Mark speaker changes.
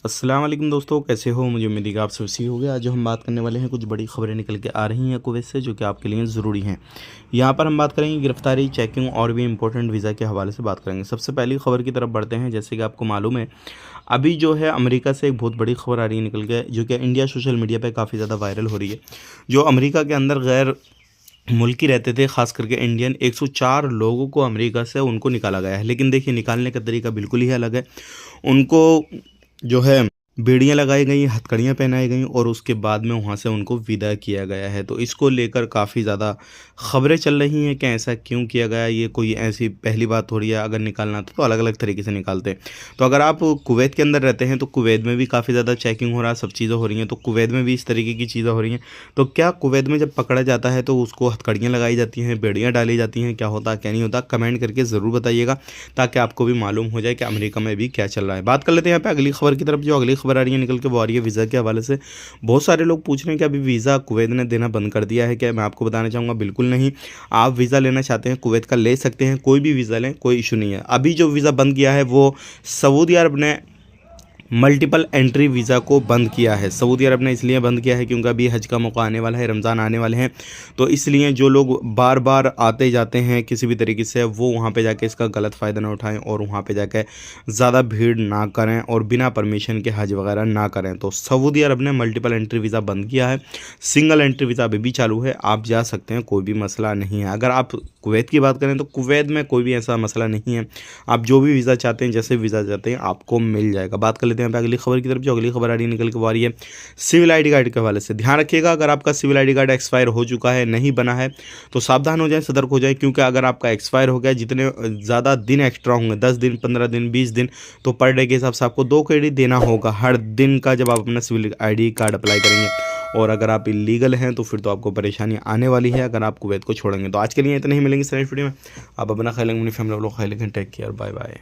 Speaker 1: अस्सलाम वालेकुम दोस्तों, कैसे हो? मुझे उम्मीद है कि आप सब सही हो गए। आज जो हम बात करने वाले हैं, कुछ बड़ी खबरें निकल के आ रही हैं कुवैत से, जो कि आपके लिए ज़रूरी हैं। यहाँ पर हम बात करेंगे गिरफ्तारी, चेकिंग और भी इंपॉर्टेंट वीज़ा के हवाले से बात करेंगे। सबसे पहली खबर की तरफ बढ़ते हैं। जैसे कि आपको मालूम है, अभी जो है अमेरिका से एक बहुत बड़ी खबर आ रही है निकल के, जो कि इंडिया सोशल मीडिया पर काफ़ी ज़्यादा वायरल हो रही है। जो अमेरिका के अंदर गैर मुल्की रहते थे, ख़ास करके इंडियन, 104 लोगों को अमेरिका से उनको निकाला गया है। लेकिन देखिए, निकालने का तरीका बिल्कुल ही अलग है। उनको जो है बेड़ियाँ लगाई गई, हथकड़ियाँ पहनाई गईं और उसके बाद में वहाँ से उनको विदा किया गया है। तो इसको लेकर काफ़ी ज़्यादा खबरें चल रही हैं कि ऐसा क्यों किया गया। ये कोई ऐसी पहली बात थोड़ी है। अगर निकालना था तो अलग अलग तरीके से निकालते हैं। तो अगर आप कुवैत के अंदर रहते हैं तो कुवैत में भी काफ़ी ज़्यादा चेकिंग हो रहा है, सब चीज़ें हो रही हैं। तो कुवैत में भी इस तरीके की चीज़ें हो रही हैं। तो क्या कुवैत में जब पकड़ा जाता है तो उसको हथकड़ियाँ लगाई जाती हैं, बेड़ियाँ डाली जाती हैं? क्या होता क्या नहीं होता, कमेंट करके ज़रूर बताइएगा, ताकि आपको भी मालूम हो जाए कि अमेरिका में भी क्या चल रहा है। बात कर लेते हैं यहाँ पे अगली खबर की तरफ। जो अगली खबर आ रही है निकल के, वो आ रही है वीज़ा के हवाले से। बहुत सारे लोग पूछ रहे हैं कि अभी वीज़ा कुवैत ने देना बंद कर दिया है क्या? मैं आपको बताना चाहूँगा, बिल्कुल नहीं। आप वीज़ा लेना चाहते हैं कुवैत का, ले सकते हैं। कोई भी वीज़ा लें, कोई इशू नहीं है। अभी जो वीज़ा बंद किया है वो सऊदी अरब ने मल्टीपल एंट्री वीज़ा को बंद किया है। सऊदी अरब ने इसलिए बंद किया है क्योंकि अभी हज का मौका आने वाला है, रमज़ान आने वाले हैं। तो इसलिए जो लोग बार बार आते जाते हैं किसी भी तरीके से, वो वहाँ पे जाके इसका गलत फ़ायदा ना उठाएं और वहाँ पे जाके ज़्यादा भीड़ ना करें और बिना परमिशन के हज वगैरह ना करें। तो सऊदी अरब ने मल्टीपल एंट्री वीज़ा बंद किया है। सिंगल एंट्री वीज़ा अभी भी चालू है, आप जा सकते हैं, कोई भी मसला नहीं है। अगर आप कुवैत की बात करें तो कुवैत में कोई भी ऐसा मसला नहीं है। आप जो भी वीज़ा चाहते हैं, जैसे वीज़ा चाहते हैं, आपको मिल जाएगा। बात कर लेते हैं यहाँ पे अगली खबर की तरफ। जो अगली खबर आ रही है निकल के, वो आ रही है सिविल आईडी कार्ड के हवाले से। ध्यान रखिएगा, अगर आपका सिविल आईडी कार्ड एक्सपायर हो चुका है, नहीं बना है, तो सावधान हो जाए, सतर्क हो जाए। क्योंकि अगर आपका एक्सपायर हो गया, जितने ज़्यादा दिन एक्स्ट्रा होंगे, 10 दिन, 15 दिन, 20 दिन, तो पर डे के हिसाब से आपको 2 क्रेडिट देना होगा हर दिन का, जब आप अपना सिविल आईडी कार्ड अप्लाई करेंगे। और अगर आप इलीगल हैं तो फिर तो आपको परेशानी आने वाली है अगर आप कुवैत को छोड़ेंगे। तो आज के लिए इतना ही, मिलेंगे नेक्स्ट वीडियो में। आप अपना ख्याल रखें, अपनी फैमिली वालों को ख्याल रखें। Take care, bye bye.